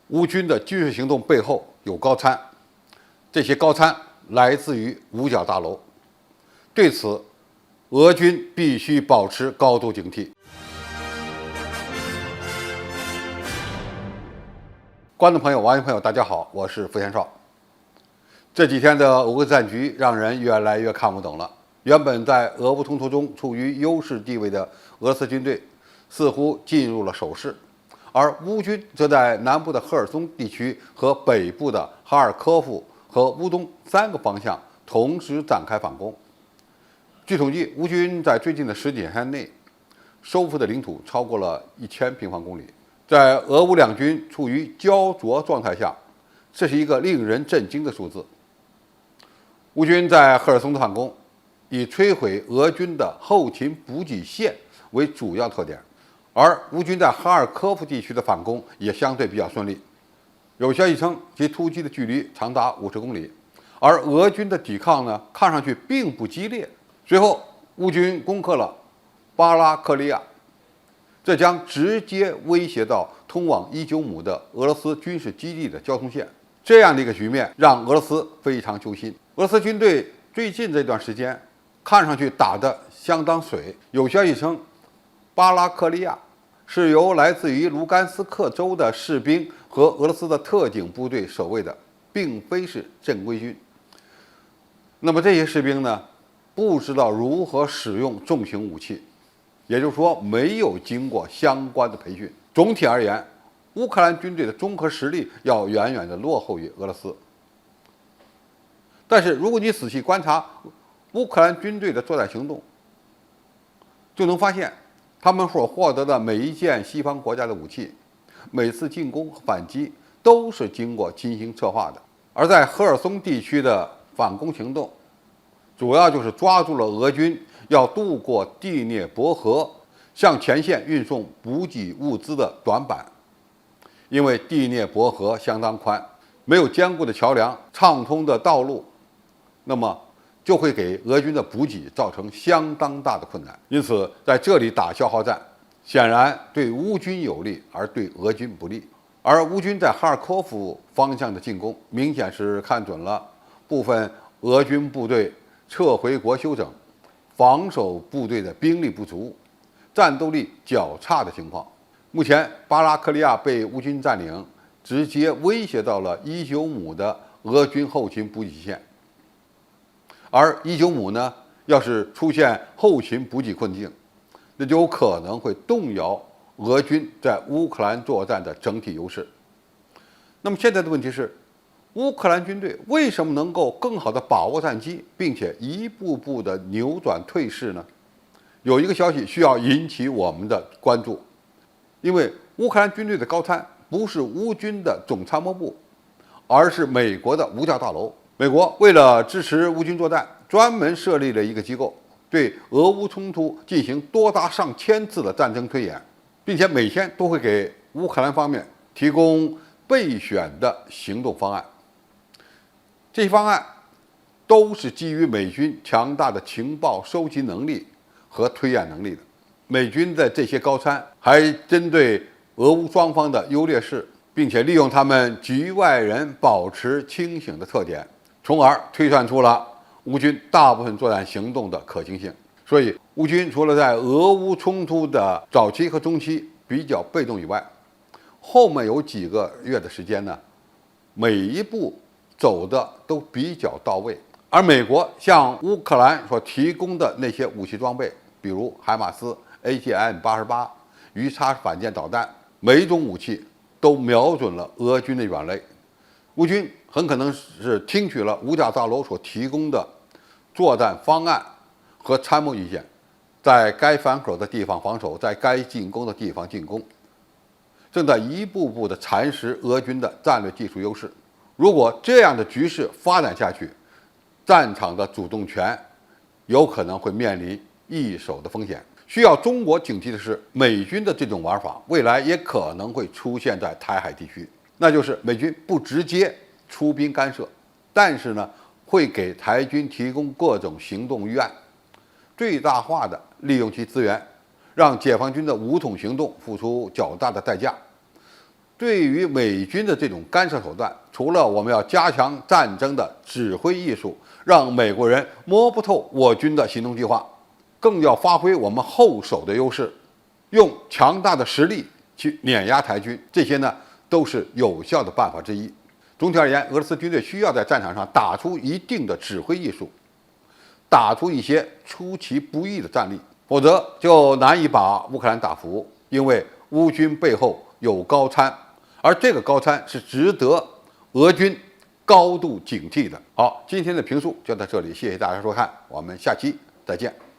乌军的军事行动背后有高参，这些高参来自于五角大楼。对此，俄军必须保持高度警惕。观众朋友、网友朋友，大家好，我是付天少。这几天的俄乌战局让人越来越看不懂了。原本在俄乌冲突中处于优势地位的俄罗斯军队，似乎进入了守势，而乌军则在南部的赫尔松地区和北部的哈尔科夫和乌东3个方向同时展开反攻。据统计，乌军在最近的10几天内收复的领土超过了1000平方公里。在俄乌两军处于焦灼状态下，这是一个令人震惊的数字。乌军在赫尔松的反攻以摧毁俄军的后勤补给线为主要特点，而乌军在哈尔科夫地区的反攻也相对比较顺利。有消息称其突击的距离长达50公里，而俄军的抵抗呢，看上去并不激烈。随后，乌军攻克了巴拉克利亚，这将直接威胁到通往伊久姆的俄罗斯军事基地的交通线。这样的一个局面让俄罗斯非常揪心。俄罗斯军队最近这段时间看上去打得相当水。有消息称，巴拉克利亚是由来自于卢甘斯克州的士兵和俄罗斯的特警部队守卫的，并非是正规军。那么这些士兵呢，不知道如何使用重型武器，也就是说没有经过相关的培训。总体而言，乌克兰军队的综合实力要远远地落后于俄罗斯。但是如果你仔细观察乌克兰军队的作战行动，就能发现他们所获得的每一件西方国家的武器，每次进攻和反击都是经过精心策划的。而在赫尔松地区的反攻行动，主要就是抓住了俄军要渡过第聂伯河向前线运送补给物资的短板。因为第聂伯河相当宽，没有坚固的桥梁、畅通的道路，那么就会给俄军的补给造成相当大的困难。因此，在这里打消耗战，显然对乌军有利，而对俄军不利。而乌军在哈尔科夫方向的进攻，明显是看准了部分俄军部队撤回国休整、防守部队的兵力不足、战斗力较差的情况。目前，巴拉克利亚被乌军占领，直接威胁到了伊久姆的俄军后勤补给线。而伊久姆呢，要是出现后勤补给困境，那就有可能会动摇俄军在乌克兰作战的整体优势。那么现在的问题是，乌克兰军队为什么能够更好地把握战机，并且一步步地扭转退势呢？有一个消息需要引起我们的关注。因为乌克兰军队的高参不是乌军的总参谋部，而是美国的五角大楼。美国为了支持乌军作战，专门设立了一个机构，对俄乌冲突进行多达上千次的战争推演，并且每天都会给乌克兰方面提供备选的行动方案。这些方案都是基于美军强大的情报收集能力和推演能力的。美军的这些高参还针对俄乌双方的优劣势，并且利用他们局外人保持清醒的特点，从而推算出了乌军大部分作战行动的可行性。所以，乌军除了在俄乌冲突的早期和中期比较被动以外，后面有几个月的时间呢，每一步走的都比较到位。而美国向乌克兰所提供的那些武器装备，比如海马斯、AGM-88、鱼叉反舰导弹，每一种武器都瞄准了俄军的软肋。乌军很可能是听取了五角大楼所提供的作战方案和参谋意见，在该反口的地方防守，在该进攻的地方进攻，正在一步步地蚕食俄军的战略技术优势。如果这样的局势发展下去，战场的主动权有可能会面临易手的风险。需要中国警惕的是，美军的这种玩法未来也可能会出现在台海地区，那就是美军不直接出兵干涉，但是呢，会给台军提供各种行动预案，最大化的利用其资源，让解放军的武统行动付出较大的代价。对于美军的这种干涉手段，除了我们要加强战争的指挥艺术，让美国人摸不透我军的行动计划，更要发挥我们后手的优势，用强大的实力去碾压台军。这些呢，都是有效的办法之一。总体而言，俄罗斯军队需要在战场上打出一定的指挥艺术，打出一些出其不意的战力，否则就难以把乌克兰打服。因为乌军背后有高参，而这个高参是值得俄军高度警惕的。好，今天的评述就到这里，谢谢大家收看，我们下期再见。